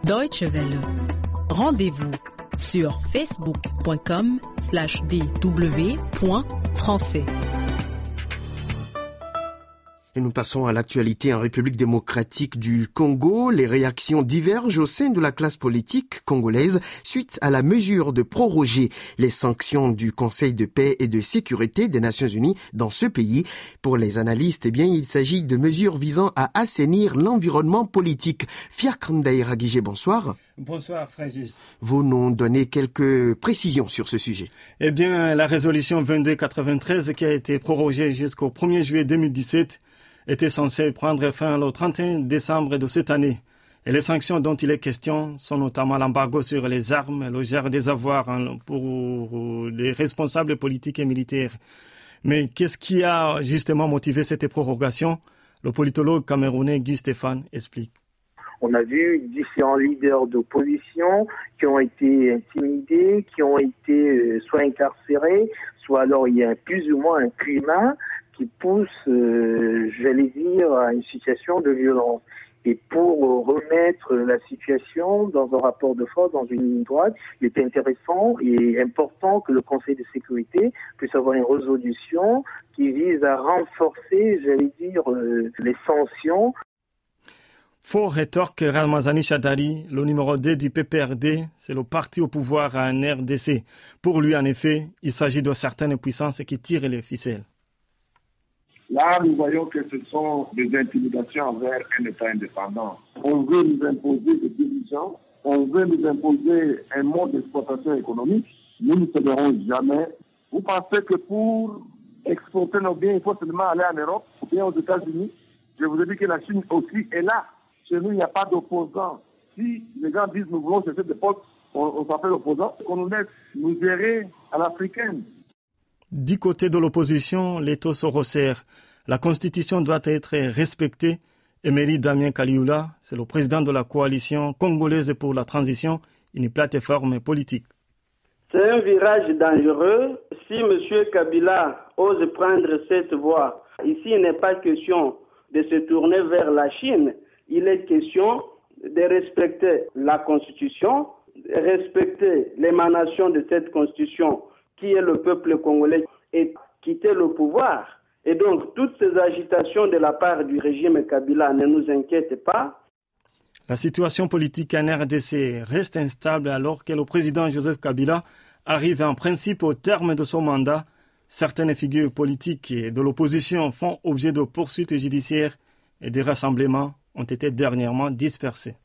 Deutsche Welle. Rendez-vous sur facebook.com/dw.français. Et nous passons à l'actualité en République démocratique du Congo. Les réactions divergent au sein de la classe politique congolaise suite à la mesure de proroger les sanctions du Conseil de paix et de sécurité des Nations Unies dans ce pays. Pour les analystes, il s'agit de mesures visant à assainir l'environnement politique. Fiacre Ndaïra Guigé, bonsoir. Bonsoir, Frégis. Vous nous donnez quelques précisions sur ce sujet. La résolution 2293 qui a été prorogée jusqu'au 1er juillet 2017 était censée prendre fin le 31 décembre de cette année. Et les sanctions dont il est question sont notamment l'embargo sur les armes, le gel des avoirs pour les responsables politiques et militaires. Mais qu'est-ce qui a justement motivé cette prorogation? Le politologue camerounais Guy Stéphane explique. On a vu différents leaders d'opposition qui ont été intimidés, qui ont été soit incarcérés, soit alors il y a plus ou moins un climat qui pousse, à une situation de violence. Et pour remettre la situation dans un rapport de force, dans une ligne droite, il est intéressant et important que le Conseil de sécurité puisse avoir une résolution qui vise à renforcer, les sanctions. Faux rétorque Ramazani Chadari, le numéro 2 du PPRD, c'est le parti au pouvoir en RDC. Pour lui, en effet, il s'agit de certaines puissances qui tirent les ficelles. Là, nous voyons que ce sont des intimidations envers un État indépendant. On veut nous imposer des divisions, on veut nous imposer un mode d'exploitation économique. Nous ne céderons jamais. Vous pensez que pour exporter nos biens, il faut seulement aller en Europe ou bien aux États-Unis? Je vous ai dit que la Chine aussi est là. Chez nous, il n'y a pas d'opposants. Si les gens disent nous voulons cesser de postes, on s'appelle opposants, qu'on nous laisse nous gérer à l'africaine. Du côté de l'opposition, l'étau se resserre. La Constitution doit être respectée. Emery Damien Kalioula, c'est le président de la coalition congolaise pour la transition, une plateforme politique. C'est un virage dangereux. Si M. Kabila ose prendre cette voie, ici il n'est pas question de se tourner vers la Chine. Il est question de respecter la Constitution, respecter l'émanation de cette Constitution qui est le peuple congolais et quitter le pouvoir. Et donc, toutes ces agitations de la part du régime Kabila ne nous inquiètent pas. La situation politique en RDC reste instable alors que le président Joseph Kabila arrive en principe au terme de son mandat. Certaines figures politiques de l'opposition font objet de poursuites judiciaires et des rassemblements ont été dernièrement dispersés.